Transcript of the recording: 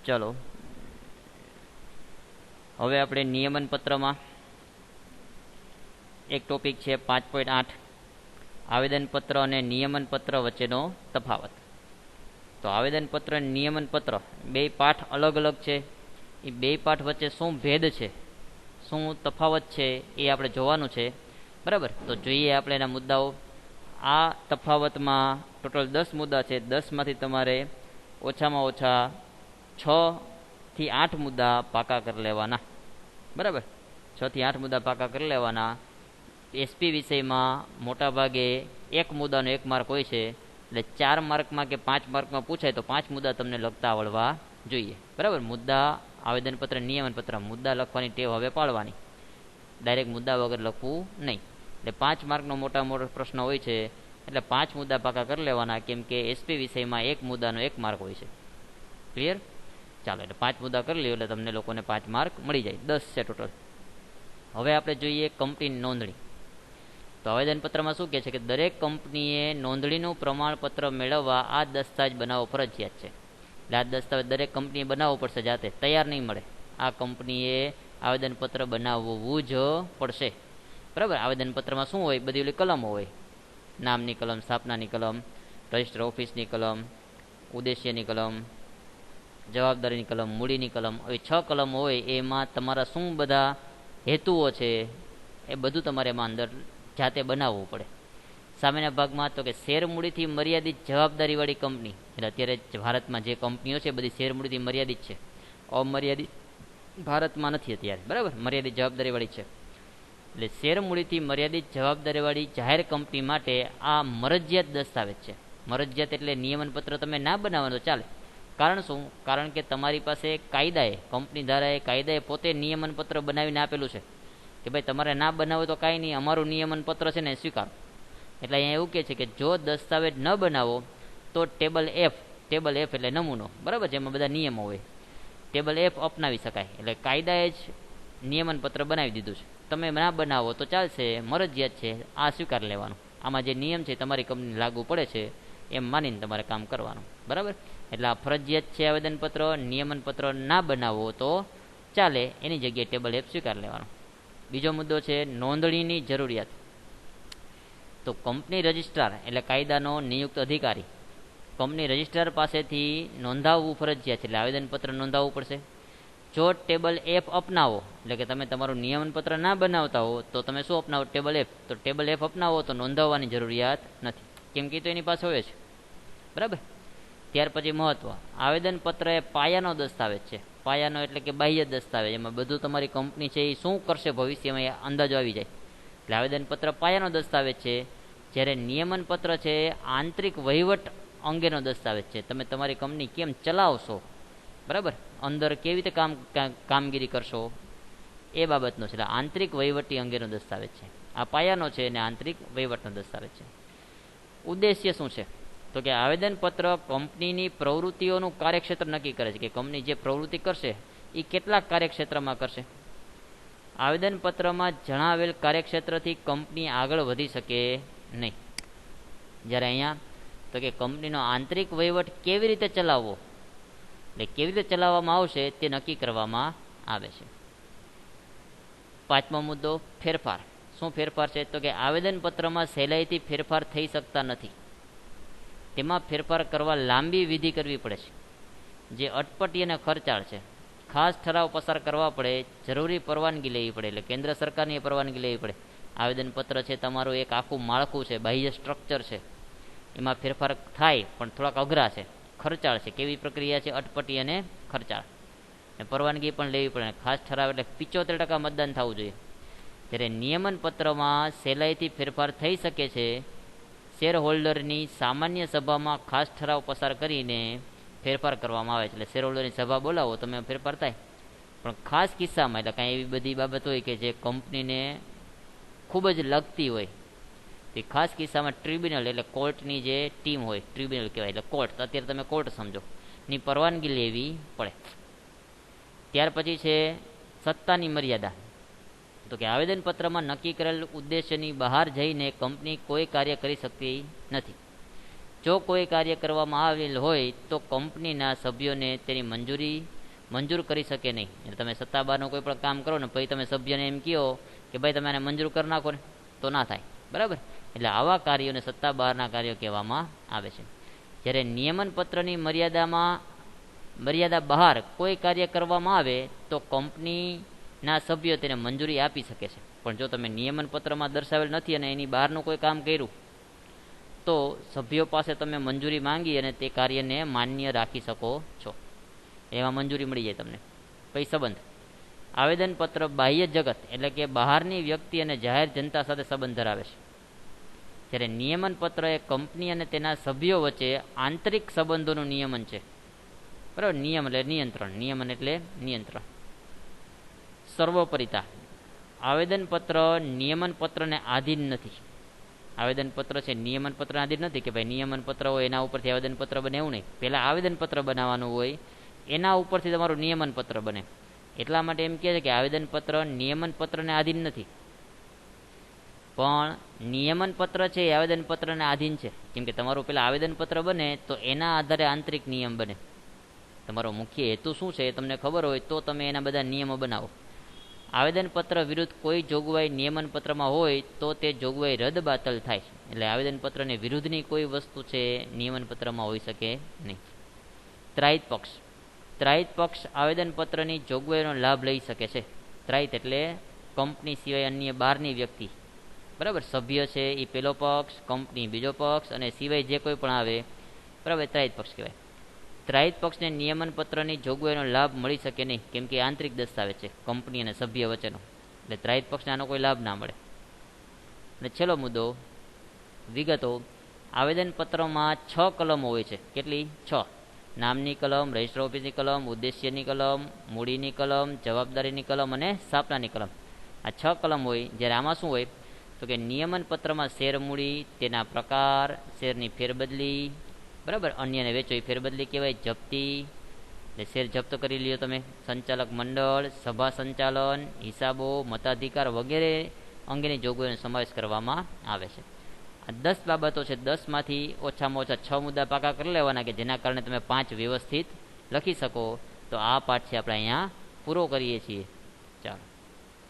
ચલો હવે આપણે નિયમન પત્રમાં એક ટોપિક છે 5.8 આવેદનપત્ર અને નિયમન પત્ર વચ્ચેનો તફાવત. તો આવેદનપત્ર અને નિયમન પત્ર બે પાઠ અલગ અલગ છે. એ બે પાઠ વચ્ચે શું ભેદ છે, શું તફાવત છે, એ આપણે જોવાનું છે. બરાબર, તો જોઈએ આપણે એના મુદ્દાઓ. આ તફાવતમાં ટોટલ 10 મુદ્દા છે. 10માંથી તમારે ઓછામાં ઓછા 6 થી 8 મુદ્દા પાકા કરી લેવાના. બરાબર, 6 થી 8 મુદ્દા પાકા કરી લેવાના. એસપી વિષયમાં મોટાભાગે એક મુદ્દાનો 1 માર્ક હોય છે, એટલે 4 માર્કમાં કે 5 માર્કમાં પૂછાય તો 5 મુદ્દા તમને લખતા આવડવા જોઈએ. બરાબર, મુદ્દા આવેદનપત્ર નિયમન પત્ર મુદ્દા લખવાની ટેવ હવે પાડવાની, ડાયરેક્ટ મુદ્દા વગર લખવું નહીં. એટલે 5 માર્કનો મોટા મોટો પ્રશ્ન હોય છે, એટલે 5 મુદ્દા પાકા કરી લેવાના, કેમ કે એસપી વિષયમાં એક મુદ્દાનો 1 માર્ક હોય છે. ક્લિયર? ચાલો, એટલે 5 મુદ્દા કરી લ્યો એટલે તમને લોકોને 5 માર્ક મળી જાય. 10 છે ટોટલ. હવે આપણે જોઈએ કંપનીની નોંધણી. તો આવેદનપત્રમાં શું કહે છે કે દરેક કંપનીએ નોંધણીનું પ્રમાણપત્ર મેળવવા આ દસ્તાવેજ બનાવવો ફરજિયાત છે. એટલે આ દસ્તાવેજ દરેક કંપનીએ બનાવવો પડશે, જાતે તૈયાર નહીં મળે. આ કંપનીએ આવેદનપત્ર બનાવવું જ પડશે. બરાબર, આવેદનપત્રમાં શું હોય? બધી ઓલી કલમો હોય, નામની કલમ, સ્થાપનાની કલમ, રજિસ્ટર ઓફિસની કલમ, ઉદ્દેશ્યની કલમ, જવાબદારીની કલમ, મૂડીની કલમ, આવી 6 કલમો હોય. એમાં તમારા શું બધા હેતુઓ છે એ બધું તમારે એમાં અંદર જાતે બનાવવું પડે. સામેના ભાગમાં તો કે શેર મૂડીથી મર્યાદિત જવાબદારીવાળી કંપની, એટલે અત્યારે ભારતમાં જે કંપનીઓ છે બધી શેર મૂડીથી મર્યાદિત છે, અમર્યાદિત ભારતમાં નથી અત્યારે. બરાબર, મર્યાદિત જવાબદારીવાળી છે. એટલે શેર મૂડીથી મર્યાદિત જવાબદારીવાળી જાહેર કંપની માટે આ મરજિયાત દસ્તાવેજ છે. મરજિયાત એટલે નિયમનપત્ર તમે ના બનાવો તો ચાલે. કારણ શું? કારણ કે તમારી પાસે કાયદાએ, કંપની ધારાએ, કાયદાએ પોતે નિયમનપત્ર બનાવીને આપેલું છે કે ભાઈ તમારે ના બનાવો તો કાંઈ નહીં, અમારું નિયમનપત્ર છે ને સ્વીકારો. એટલે અહીંયા એવું કહે છે કે જો દસ્તાવેજ ન બનાવો તો ટેબલ એફ એટલે નમૂનો, બરાબર, જેમાં બધા નિયમો હોય, ટેબલ એફ અપનાવી શકાય. એટલે કાયદાએ જ નિયમનપત્ર બનાવી દીધું છે. તમે ના બનાવો તો ચાલશે, મરજિયાત છે, આ સ્વીકાર લેવાનું. આમાં જે નિયમ છે તમારી કંપની લાગુ પડે છે એમ માનીને તમારે કામ કરવાનું. બરાબર, એટલે આ ફરજિયાત છે આવેદનપત્ર. નિયમનપત્ર ના બનાવો તો ચાલે, એની જગ્યાએ ટેબલ એફ સ્વીકાર લેવાનું. બીજો મુદ્દો છે નોંધણીની જરૂરિયાત. તો કંપની રજિસ્ટ્રાર એટલે કાયદાનો નિયુક્ત અધિકારી કંપની રજિસ્ટ્રાર પાસેથી નોંધાવવું ફરજિયાત છે. એટલે આવેદનપત્ર નોંધાવવું પડશે. જો ટેબલ એફ અપનાવો, એટલે કે તમે તમારું નિયમનપત્ર ના બનાવતા હો તો તમે શું અપનાવો? Table F. તો ટેબલ એફ અપનાવો તો નોંધાવવાની જરૂરિયાત નથી, કેમ કે તો એની પાસે હોય છે. બરાબર, ત્યાર પછી મહત્વ, આવેદનપત્ર એ પાયાનો દસ્તાવેજ છે. પાયાનો એટલે કે બાહ્ય દસ્તાવેજ, એમાં બધું તમારી કંપની છે એ શું કરશે ભવિષ્યમાં એ અંદાજો આવી જાય. એટલે આવેદનપત્ર પાયાનો દસ્તાવેજ છે, જ્યારે નિયમનપત્ર છે આંતરિક વહીવટ અંગેનો દસ્તાવેજ છે. તમે તમારી કંપની કેમ ચલાવશો, બરાબર, અંદર કેવી રીતે કામગીરી કરશો એ બાબતનો છે. એટલે આંતરિક વહીવટી અંગેનો દસ્તાવેજ છે. આ પાયાનો છે અને આંતરિક વહીવટનો દસ્તાવેજ છે. ઉદ્દેશ્ય શું છે? તો કે આવેદનપત્ર કંપનીની પ્રવૃત્તિઓનું કાર્યક્ષેત્ર નક્કી કરે છે, કે કંપની જે પ્રવૃત્તિ કરશે એ કેટલાક કાર્યક્ષેત્રમાં કરશે. આવેદનપત્રમાં જણાવેલ કાર્યક્ષેત્રથી કંપની આગળ વધી શકે નહીં. જ્યારે અહીંયા તો કે કંપનીનો આંતરિક વહીવટ કેવી રીતે ચલાવવો, એટલે કેવી રીતે ચલાવવામાં આવશે તે નક્કી કરવામાં આવે છે. 5મો મુદ્દો ફેરફાર. શું ફેરફાર છે? તો કે આવેદનપત્રમાં સહેલાઈથી ફેરફાર થઈ શકતા નથી. તેમાં ફેરફાર કરવા લાંબી વિધિ કરવી પડે છે, જે અટપટી અને ખર્ચાળ છે. ખાસ ઠરાવ પસાર કરવા પડે, જરૂરી પરવાનગી લેવી પડે, એટલે કેન્દ્ર સરકારની પરવાનગી લેવી પડે. આવેદનપત્ર છે તમારું એક આખું માળખું છે, બાહ્ય સ્ટ્રક્ચર છે, એમાં ફેરફાર થાય પણ થોડાક અઘરા છે, ખર્ચાળ છે. કેવી પ્રક્રિયા છે? અટપટી અને ખર્ચાળ. પરવાનગી પણ લેવી પડે. ખાસ ઠરાવ એટલે 75% મતદાન થવું જોઈએ. જ્યારે નિયમનપત્રમાં સહેલાઈથી ફેરફાર થઈ શકે છે. શેર હોલ્ડરની સામાન્ય સભામાં ખાસ ઠરાવ પસાર કરીને ફેરફાર કરવામાં આવે છે. એટલે શેર હોલ્ડરની સભા બોલાવો તમે ફેરફાર થાય. પણ ખાસ કિસ્સામાં, એટલે કાંઈ એવી બધી બાબત હોય કે જે કંપનીને ખૂબ જ લગતી હોય, તે ખાસ કિસ્સામાં ટ્રિબ્યુનલ એટલે કોર્ટની જે ટીમ હોય, ટ્રિબ્યુનલ કહેવાય, એટલે કોર્ટ, અત્યારે તમે કોર્ટ સમજો, ની પરવાનગી લેવી પડે. ત્યાર પછી છે સત્તાની મર્યાદા. તો કે આવેદનપત્રમાં નક્કી કરેલ ઉદ્દેશ્યની બહાર જઈને કંપની કોઈ કાર્ય કરી શકતી નથી. જો કોઈ કાર્ય કરવામાં આવેલ હોય તો કંપનીના સભ્યોને તેની મંજૂર કરી શકે નહીં. એટલે તમે સત્તા બહારનું કોઈ પણ કામ કરો ને પછી તમે સભ્યને એમ કહો કે ભાઈ તમે આને મંજૂર કરી નાખો ને, તો ના થાય. બરાબર. એટલે આવા કાર્યોને સત્તા બહારના કાર્યો કહેવામાં આવે છે. જ્યારે નિયમન પત્રની મર્યાદા બહાર કોઈ કાર્ય કરવામાં આવે તો કંપનીના સભ્યો તેને મંજૂરી આપી શકે છે. પણ જો તમે નિયમન પત્રમાં દર્શાવેલ નથી અને એની બહારનું કોઈ કામ કર્યું તો સભ્યો પાસે તમે મંજૂરી માંગી અને તે કાર્યને માન્ય રાખી શકો છો. એમાં મંજૂરી મળી જાય તમને. પછી સંબંધ. આવેદનપત્ર બાહ્ય જગત એટલે કે બહારની વ્યક્તિ અને જાહેર જનતા સાથે સંબંધ ધરાવે છે. જ્યારે નિયમન પત્ર એ કંપની અને તેના સભ્યો વચ્ચે આંતરિક સંબંધોનું નિયમન છે. બરાબર. નિયમ એટલે નિયંત્રણ, નિયમન એટલે નિયંત્રણ. સર્વોપરિતા. આવેદનપત્ર નિયમન પત્રને આધીન નથી. આવેદનપત્ર છે નિયમન પત્ર આધીન નથી કે ભાઈ નિયમન પત્ર હોય એના ઉપરથી આવેદનપત્ર બને, એવું નહીં. પહેલાં આવેદનપત્ર બનાવવાનું હોય, એના ઉપરથી તમારું નિયમન પત્ર બને. એટલા માટે એમ કહે છે કે આવેદનપત્ર નિયમન પત્રને આધીન નથી. પણ નિયમન પત્ર છે એ આવેદનપત્રને આધીન છે. કેમ કે તમારું પેલા આવેદનપત્ર બને તો એના આધારે આંતરિક નિયમ બને. તમારો મુખ્ય હેતુ શું છે એ તમને ખબર હોય તો તમે એના બધા નિયમો બનાવો. આવેદનપત્ર વિરુદ્ધ કોઈ જોગવાઈ નિયમન પત્રમાં હોય તો તે જોગવાઈ રદ બાતલ થાય. એટલે આવેદનપત્રની વિરુદ્ધની કોઈ વસ્તુ છે નિયમન પત્રમાં હોઈ શકે નહીં. ત્રાહિત પક્ષ. ત્રાહિત પક્ષ આવેદનપત્રની જોગવાઈનો લાભ લઈ શકે છે. ત્રાહિત એટલે કંપની સિવાય અન્ય બહારની વ્યક્તિ. બરાબર. સભ્ય છે એ પહેલો પક્ષ, કંપની બીજો પક્ષ અને સિવાય જે કોઈ પણ આવે, બરાબર, ત્રાહિત પક્ષ કહેવાય. ત્રાહિત પક્ષને નિયમન પત્રની જોગવાઈનો લાભ મળી શકે નહીં, કેમ કે આંતરિક દસ્તાવેજ છે કંપની અને સભ્ય વચ્ચેનો. એટલે ત્રાહિત પક્ષને આનો કોઈ લાભ ના મળે. અને છેલ્લો મુદ્દો, વિગતો. આવેદનપત્રમાં 6 કલમો હોય છે. કેટલી? 6. નામની કલમ, રજિસ્ટર ઓફિસની કલમ, ઉદ્દેશ્યની કલમ, મૂડીની કલમ, જવાબદારીની કલમ અને સ્થાપનાની કલમ. આ 6 કલમ હોય. જ્યારે આમાં શું હોય તો કે નિયમન પત્રમાં શેર મૂડી, તેના પ્રકાર, શેરની ફેરબદલી, બરાબર, અન્યને વેચો એ ફેરબદલી કહેવાય, જપ્તી એટલે શેર જપ્ત કરી લ્યો તમે, સંચાલક મંડળ, સભા સંચાલન, હિસાબો, મતાધિકાર વગેરે અંગેની જોગવાઈનો સમાવેશ કરવામાં આવે છે. આ 10 બાબતો છે. 10માંથી ઓછામાં ઓછા 6 મુદ્દા પાકા કરી લેવાના કે જેના કારણે તમે 5 વ્યવસ્થિત લખી શકો. તો આ પાઠ છે આપણે અહીંયા પૂરો કરીએ છીએ. ચાલો.